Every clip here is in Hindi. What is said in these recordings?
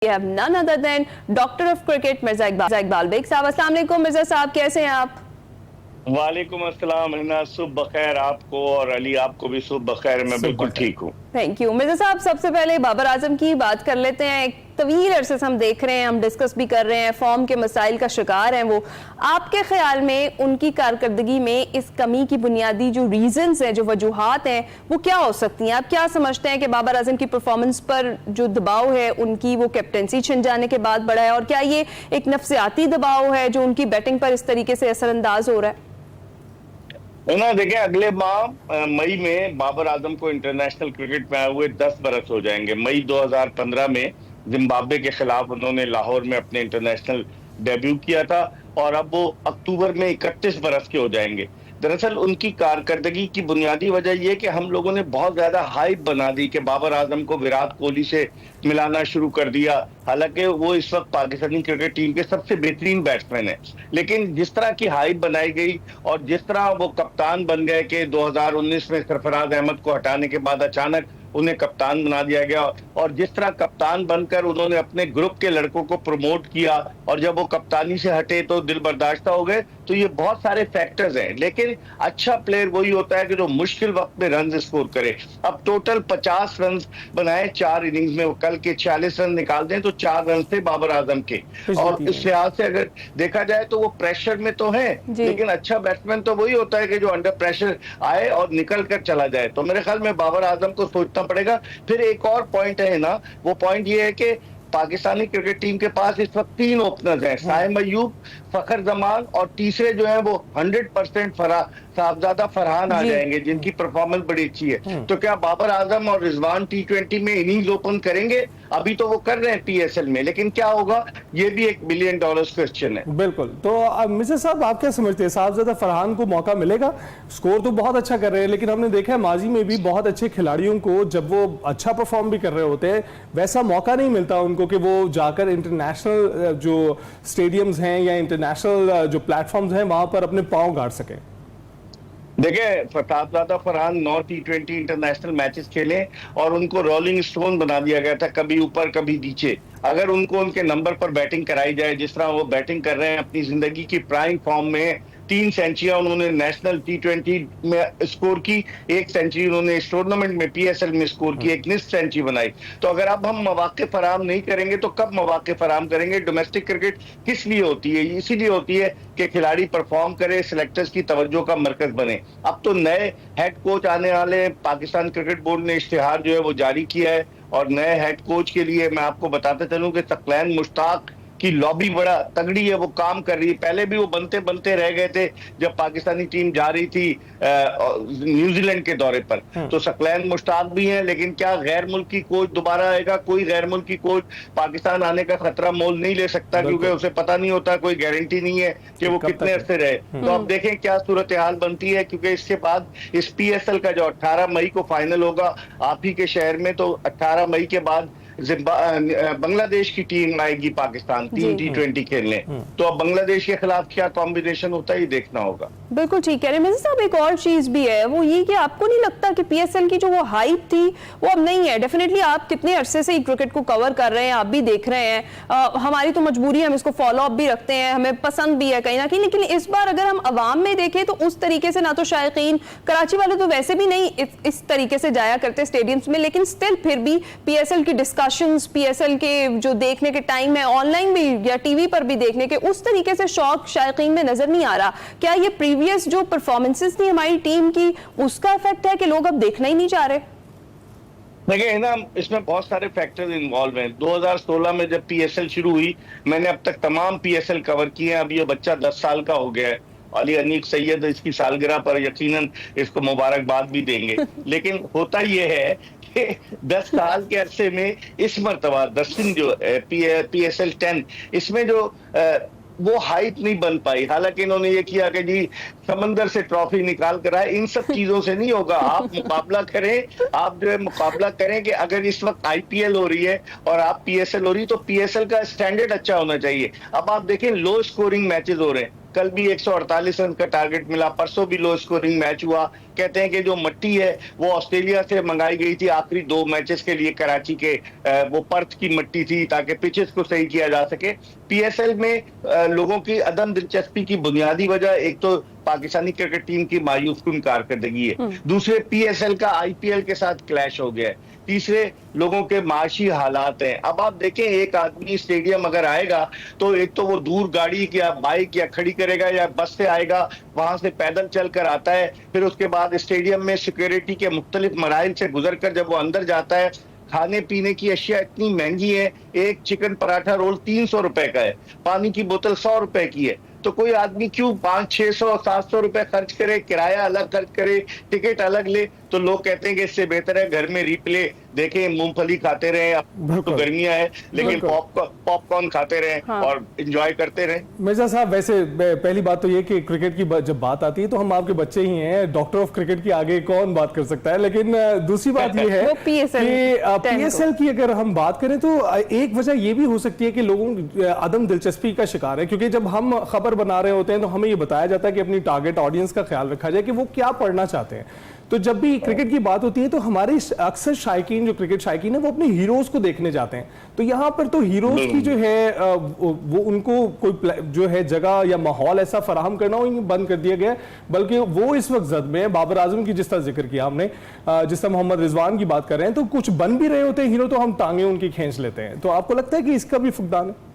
We have none other than Doctor of Cricket Mirza Iqbal Beg साहब। अस्सलाम वालेकुम मिर्जा साहब, कैसे हैं आप? वालेकुम अस्सलाम। हिना, सुबह बखैर आपको, और अली आपको भी सुबह बखैर। मैं बिल्कुल ठीक हूँ। थैंक यू मिर्जा साहब। सबसे पहले बाबर आजम की बात कर लेते हैं। एक तवील अरसे से हम देख रहे हैं, हम डिस्कस भी कर रहे हैं, फॉर्म के मसाइल का शिकार हैं वो। आपके ख्याल में उनकी कारकर्दगी में इस कमी की बुनियादी जो रीजंस हैं, जो वजूहात हैं, वो क्या हो सकती हैं? आप क्या समझते हैं कि बाबर आजम की परफॉर्मेंस पर जो दबाव है उनकी, वो कैप्टनसी छिन जाने के बाद बढ़ा है, और क्या ये एक नफ्सियाती दबाव है जो उनकी बैटिंग पर इस तरीके से असरअंदाज हो रहा है? ना देखिए, अगले माह मई में बाबर आजम को इंटरनेशनल क्रिकेट में आए हुए 10 बरस हो जाएंगे। मई 2015 में जिम्बाब्वे के खिलाफ उन्होंने लाहौर में अपने इंटरनेशनल डेब्यू किया था, और अब वो अक्टूबर में 31 बरस के हो जाएंगे। दरअसल उनकी कारकर्दगी की बुनियादी वजह यह कि हम लोगों ने बहुत ज्यादा हाइप बना दी कि बाबर आजम को विराट कोहली से मिलाना शुरू कर दिया। हालांकि वो इस वक्त पाकिस्तानी क्रिकेट टीम के सबसे बेहतरीन बैट्समैन है, लेकिन जिस तरह की हाइप बनाई गई और जिस तरह वो कप्तान बन गए कि 2019 में सरफराज अहमद को हटाने के बाद अचानक उन्हें कप्तान बना दिया गया, और जिस तरह कप्तान बनकर उन्होंने अपने ग्रुप के लड़कों को प्रमोट किया, और जब वो कप्तानी से हटे तो दिल बर्दाश्ता हो गए। तो ये बहुत सारे फैक्टर्स हैं, लेकिन अच्छा प्लेयर वही होता है कि जो मुश्किल वक्त में रन स्कोर करे। अब टोटल 50 रन बनाए 4 इनिंग्स में, वो कल के 46 रन निकाल दें तो 4 रन थे बाबर आजम के। और इस लिहाज से अगर देखा जाए तो वो प्रेशर में तो है, लेकिन अच्छा बैट्समैन तो वही होता है कि जो अंडर प्रेशर आए और निकल कर चला जाए। तो मेरे ख्याल में बाबर आजम को सोचना पड़ेगा। फिर एक और पॉइंट है ना, वो पॉइंट ये है कि पाकिस्तानी क्रिकेट टीम के पास इस वक्त 3 ओपनर्स हैं, साइम अयूब, फखर जमान, और तीसरे जो है वो 100% साहबजादा फरहान आ जाएंगे, जिनकी परफॉर्मेंस बड़ी अच्छी है। तो क्या बाबर आजम और रिजवान T20 में इनिंग्स ओपन करेंगे? अभी तो वो कर रहे हैं PSL में, लेकिन क्या होगा ये भी $1 बिलियन क्वेश्चन है। बिल्कुल। तो मिस्टर साहब, आप क्या समझते हैं, साहबजादा फरहान को मौका मिलेगा? स्कोर तो बहुत अच्छा कर रहे हैं, लेकिन हमने देखा है माजी में भी बहुत अच्छे खिलाड़ियों को जब वो अच्छा परफॉर्म भी कर रहे होते हैं, वैसा मौका नहीं मिलता उनको कि वो जाकर इंटरनेशनल जो स्टेडियम्स हैं या इंटरनेशनल जो प्लेटफॉर्म्स हैं वहां पर अपने पांव गाड़ सकें। देखिए, साहबजादा फरहान 9 T20 इंटरनेशनल मैचेस खेले और उनको रोलिंग स्टोन बना दिया गया था, कभी ऊपर कभी नीचे। अगर उनको उनके नंबर पर बैटिंग कराई जाए, जिस तरह वो बैटिंग कर रहे हैं अपनी जिंदगी की प्राइम फॉर्म में, 3 सेंचुरियां उन्होंने नेशनल T20 में स्कोर की, 1 सेंचुरी उन्होंने इस टूर्नामेंट में PSL में स्कोर की, एक निस्फ सेंचुरी बनाई। तो अगर अब हम मौके फराहम नहीं करेंगे तो कब मौके फराहम करेंगे? डोमेस्टिक क्रिकेट किस लिए होती है? इसीलिए होती है कि खिलाड़ी परफॉर्म करे, सिलेक्टर्स की तवज्जो का मरकज बने। अब तो नए हेड कोच आने वाले, पाकिस्तान क्रिकेट बोर्ड ने इश्तिहार जो है वो जारी किया है, और नए हेड कोच के लिए मैं आपको बताते चलूं कि सकलैन मुश्ताक की लॉबी बड़ा तगड़ी है, वो काम कर रही है। पहले भी वो बनते बनते रह गए थे जब पाकिस्तानी टीम जा रही थी न्यूजीलैंड के दौरे पर। तो सकलैन मुश्ताक भी हैं, लेकिन क्या गैर मुल्की कोच दोबारा आएगा? कोई गैर मुल्की कोच पाकिस्तान आने का खतरा मोल नहीं ले सकता, क्योंकि उसे पता नहीं होता, कोई गारंटी नहीं है कि वो कितने अरसे रहे। तो अब देखें क्या सूरत हाल बनती है, क्योंकि इसके बाद इस PSL का जो 18 मई को फाइनल होगा आप ही के शहर में, तो 18 मई के बाद बांग्लादेश की टीम आएगी पाकिस्तान 3 T20 खेलने। तो अब बांग्लादेश के खिलाफ क्या कॉम्बिनेशन होता है ये देखना होगा। बिल्कुल ठीक कह रहे हैं मिर्जा साहब। एक और चीज भी है, वो ये कि आपको नहीं लगता कि PSL की जो वो हाइप थी वो अब नहीं है? डेफिनेटली आप कितने अरसे से क्रिकेट को कवर कर रहे हैं, आप भी देख रहे हैं, हमारी तो मजबूरी है, हम इसको फॉलो अप भी रखते हैं, हमें पसंद भी है कहीं ना कहीं। लेकिन इस बार अगर हम अवाम में देखें तो उस तरीके से ना तो शायकीन, कराची वाले तो वैसे भी नहीं इस तरीके से जाया करते स्टेडियम्स में, लेकिन स्टिल फिर भी PSL की PSL के जो देखने के टाइम है, ऑनलाइन भी या टीवी पर भी देखने के, उस तरीके से शौक शायकीन में नजर नहीं आ रहा। क्या ये प्रीवियस जो परफॉर्मेंसेस थी हमारी टीम की, उसका इफेक्ट है कि लोग अब देखना ही नहीं चाह रहे? देखिए ना, इसमें बहुत सारे फैक्टर्स इन्वॉल्व हैं। 2016 में जब PSL शुरू हुई, मैंने अब तक तमाम PSL कवर किए हैं। अब ये बच्चा 10 साल का हो गया है। अली अनीक सैयद इसकी सालगिरह पर यकीनन इसको मुबारकबाद भी देंगे। लेकिन होता यह है कि 10 साल के अरसे में इस मरतबा 10 जो PSL 10, इसमें जो वो हाइप नहीं बन पाई। हालांकि इन्होंने ये किया कि जी समंदर से ट्रॉफी निकाल कर आए, इन सब चीजों से नहीं होगा। आप मुकाबला करें, आप जो है मुकाबला करें कि अगर इस वक्त IPL हो रही है और आप PSL हो रही है, तो PSL का स्टैंडर्ड अच्छा होना चाहिए। अब आप देखें लो स्कोरिंग मैचेस हो रहे हैं, कल भी 148 रन का टारगेट मिला, परसों भी लो स्कोरिंग मैच हुआ। कहते हैं कि जो मट्टी है वो ऑस्ट्रेलिया से मंगाई गई थी आखिरी 2 मैचेस के लिए, कराची के वो पर्थ की मट्टी थी ताकि पिचेस को सही किया जा सके। पीएसएल में लोगों की अदम दिलचस्पी की बुनियादी वजह एक तो पाकिस्तानी क्रिकेट टीम की मायूसकुन कारकर्दगी है, दूसरे पीएसएल का आईपीएल के साथ क्लैश हो गया है, तीसरे लोगों के माशी हालात हैं। अब आप देखें, एक आदमी स्टेडियम अगर आएगा तो एक तो वो दूर गाड़ी या बाइक या खड़ी करेगा या बस से आएगा, वहां से पैदल चलकर आता है, फिर उसके बाद स्टेडियम में सिक्योरिटी के मुख्तलिफ मराइल से गुजरकर जब वो अंदर जाता है, खाने पीने की अशिया इतनी महंगी है, एक चिकन पराठा रोल 300 रुपए का है, पानी की बोतल 100 रुपए की है। तो कोई आदमी क्यों 500-600-700 रुपए खर्च करे, किराया अलग खर्च करे, टिकट अलग ले? तो लोग कहते हैं कि इससे बेहतर है घर में रिप्ले देखें, मूंगफली खाते रहे, अब तो गर्मियां है लेकिन पॉपकॉर्न खाते रहे हाँ। और एंजॉय करते रहे। मिर्जा साहब, वैसे पहली बात तो ये कि क्रिकेट की जब बात आती है तो हम आपके बच्चे ही हैं, डॉक्टर ऑफ क्रिकेट की आगे कौन बात कर सकता है। लेकिन दूसरी बात ये है कि पीएसएल की अगर हम बात करें तो एक वजह ये भी हो सकती है कि लोगों अदम दिलचस्पी का शिकार है, क्योंकि जब हम खबर बना रहे होते हैं तो हमें ये बताया जाता है कि अपनी टारगेट ऑडियंस का ख्याल रखा जाए कि वो क्या पढ़ना चाहते हैं। तो जब भी क्रिकेट की बात होती है तो हमारे अक्सर शायकीन, जो क्रिकेट शायकीन है, वो अपने हीरोज को देखने जाते हैं। तो यहाँ पर तो हीरोज की जो है वो उनको कोई जो है जगह या माहौल ऐसा फराहम करना बंद कर दिया गया है, बल्कि वो इस वक्त जद में बाबर आजम की जिस तरह जिक्र किया हमने, जिस तरह मोहम्मद रिजवान की बात कर रहे हैं, तो कुछ बन भी रहे होते हैं हीरो तो हम टांगे उनकी खींच लेते हैं। तो आपको लगता है कि इसका भी फुकदान है?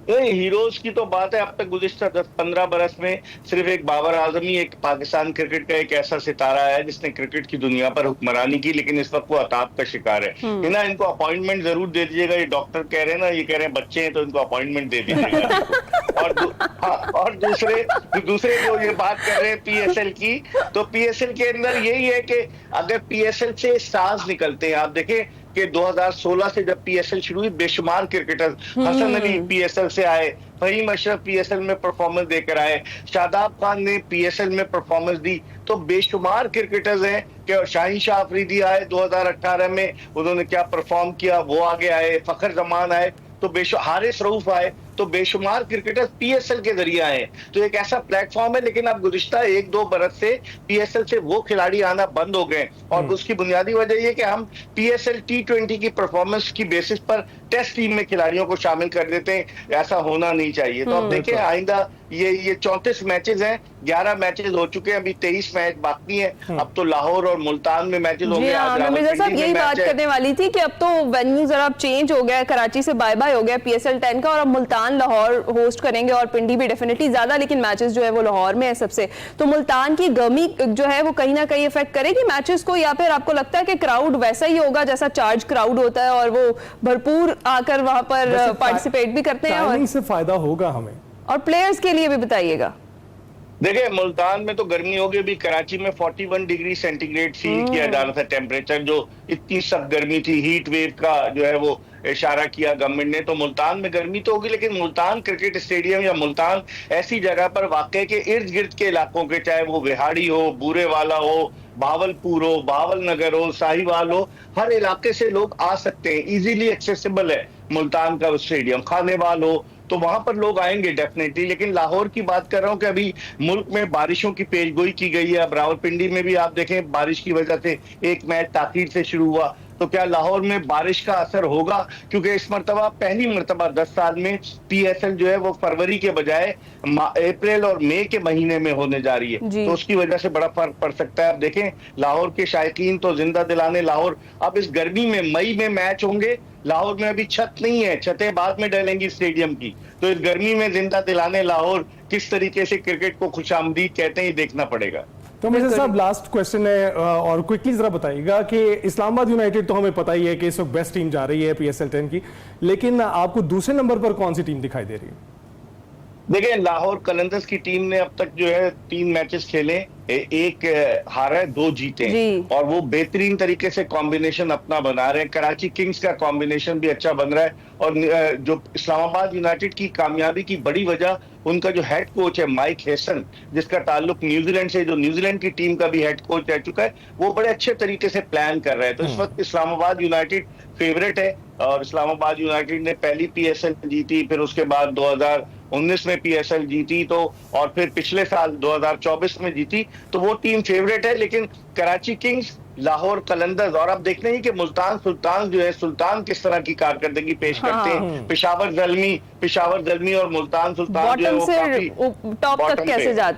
हीरोज की तो बात है, अब तक गुज़िश्ता 10-15 बरस में सिर्फ एक बाबर आजम ही एक पाकिस्तान क्रिकेट का एक ऐसा सितारा है जिसने क्रिकेट की दुनिया पर हुक्मरानी की, लेकिन इस वक्त वो अताब का शिकार है। ना इनको अपॉइंटमेंट जरूर दे दीजिएगा, ये डॉक्टर कह रहे हैं ना, ये कह रहे हैं बच्चे हैं तो इनको अपॉइंटमेंट दे दीजिएगा। और दूसरे जो ये बात कर रहे हैं पीएसएल की, तो पीएसएल के अंदर यही है कि अगर पीएसएल से स्टार्स निकलते हैं, आप देखें कि 2016 से जब पीएसएल शुरू हुई, बेशुमार क्रिकेटर, हसन अली पीएसएल से आए, फहीम अशरफ पीएसएल में परफॉर्मेंस देकर आए, शादाब खान ने पीएसएल में परफॉर्मेंस दी, तो बेशुमार क्रिकेटर्स हैं कि शाहीन शाह अफरीदी आए 2018 में, उन्होंने क्या परफॉर्म किया, वो आगे आए, फखर जमान आए, तो हारिस रऊफ आए, तो बेशुमार क्रिकेटर्स पीएसएल के जरिए आए। तो एक ऐसा प्लेटफॉर्म है, लेकिन अब गुज़िश्ता 1-2 बरस से पीएसएल से वो खिलाड़ी आना बंद हो गए, और उसकी बुनियादी वजह ये कि हम पीएसएल T20 की परफॉर्मेंस की बेसिस पर टेस्ट टीम में खिलाड़ियों को शामिल कर देते हैं, ऐसा होना नहीं चाहिए। तो अब देखें आइंदा ये 34 मैचेस हैं, 11 मैचेस हो चुके हैं, अभी 23 मैच बाकी हैं। अब तो लाहौर और मुल्तान में मैचेस होंगे। मिर्जा साहब यही बात करने वाली थी कि अब तो वेन्यू जरा चेंज हो गया, कराची से बाय बाय हो गया पीएसएल 10 का, और अब मुल्तान लाहौर होस्ट करेंगे, और पिंडी भी डेफिनेटली ज्यादा, लेकिन मैचेस जो है वो लाहौर में है सबसे। तो मुल्तान की गर्मी जो है वो कहीं ना कहीं इफेक्ट करेगी मैचेस को, या फिर आपको लगता है कि क्राउड वैसा ही होगा जैसा चार्ज क्राउड होता है और वो भरपूर आकर वहां पर पार्टिसिपेट भी करते हैं? और से फायदा होगा हमें, और प्लेयर्स के लिए भी बताइएगा। देखिए, मुल्तान में तो गर्मी होगी, अभी कराची में 41 डिग्री सेंटीग्रेड फील किया जा रहा था टेम्परेचर, जो इतनी सख्त गर्मी थी, हीट वेव का जो है वो इशारा किया गवर्नमेंट ने। तो मुल्तान में गर्मी तो होगी, लेकिन मुल्तान क्रिकेट स्टेडियम या मुल्तान ऐसी जगह पर वाकई के इर्द गिर्द के इलाकों के, चाहे वो विहाड़ी हो, बूरेवाला हो, भावलपुर हो, भावल नगर हो, साहिवाल हो, हर इलाके से लोग आ सकते हैं, इजीली एक्सेसिबल है मुल्तान का स्टेडियम। खानेवाल हो तो वहां पर लोग आएंगे डेफिनेटली। लेकिन लाहौर की बात कर रहा हूं कि अभी मुल्क में बारिशों की पेशगोई की गई है। अब रावलपिंडी में भी आप देखें बारिश की वजह से एक मैच ताखीर से शुरू हुआ, तो क्या लाहौर में बारिश का असर होगा? क्योंकि इस मरतबा पहली मरतबा 10 साल में पीएसएल जो है वो फरवरी के बजाय अप्रैल और मई के महीने में होने जा रही है, तो उसकी वजह से बड़ा फर्क पड़ सकता है। अब देखें लाहौर के शायकीन तो जिंदा दिलाने लाहौर, अब इस गर्मी में मई में मैच होंगे, लाहौर में अभी छत नहीं है, छतें बाद में डलेंगी स्टेडियम की, तो इस गर्मी में जिंदा दिलाने लाहौर किस तरीके से क्रिकेट को खुशामदीद कहते हैं, ये देखना पड़ेगा। तो मिर्जा साहब लास्ट क्वेश्चन है, और क्विकली जरा बताइएगा कि इस्लामाबाद यूनाइटेड तो हमें पता ही है कि इस वक्त बेस्ट टीम जा रही है पीएसएल 10 की, लेकिन आपको दूसरे नंबर पर कौन सी टीम दिखाई दे रही है? देखिए, लाहौर कलंदर्स की टीम ने अब तक जो है 3 मैचेस खेले, एक हारा है, 2 जीते, और वो बेहतरीन तरीके से कॉम्बिनेशन अपना बना रहे हैं। कराची किंग्स का कॉम्बिनेशन भी अच्छा बन रहा है, और जो इस्लामाबाद यूनाइटेड की कामयाबी की बड़ी वजह उनका जो हेड कोच है माइक हेसन, जिसका ताल्लुक न्यूजीलैंड से, जो न्यूजीलैंड की टीम का भी हेड कोच रह चुका है, वो बड़े अच्छे तरीके से प्लान कर रहे हैं। तो इस वक्त इस्लामाबाद यूनाइटेड फेवरेट है, और इस्लामाबाद यूनाइटेड ने पहली पीएसएल जीती, फिर उसके बाद 2019 में पीएसएल जीती, तो और फिर पिछले साल 2024 में जीती, तो वो टीम फेवरेट है। लेकिन कराची किंग्स, लाहौर कलंदर्स और अब देखते हैं कि मुल्तान सुल्तान जो है, सुल्तान किस तरह की कारकर्दगी पेश करते हैं। पेशावर जल्मी और मुल्तान सुल्तान जो है बॉटम वो से काफी टॉप तक बॉटम कैसे पे। जाते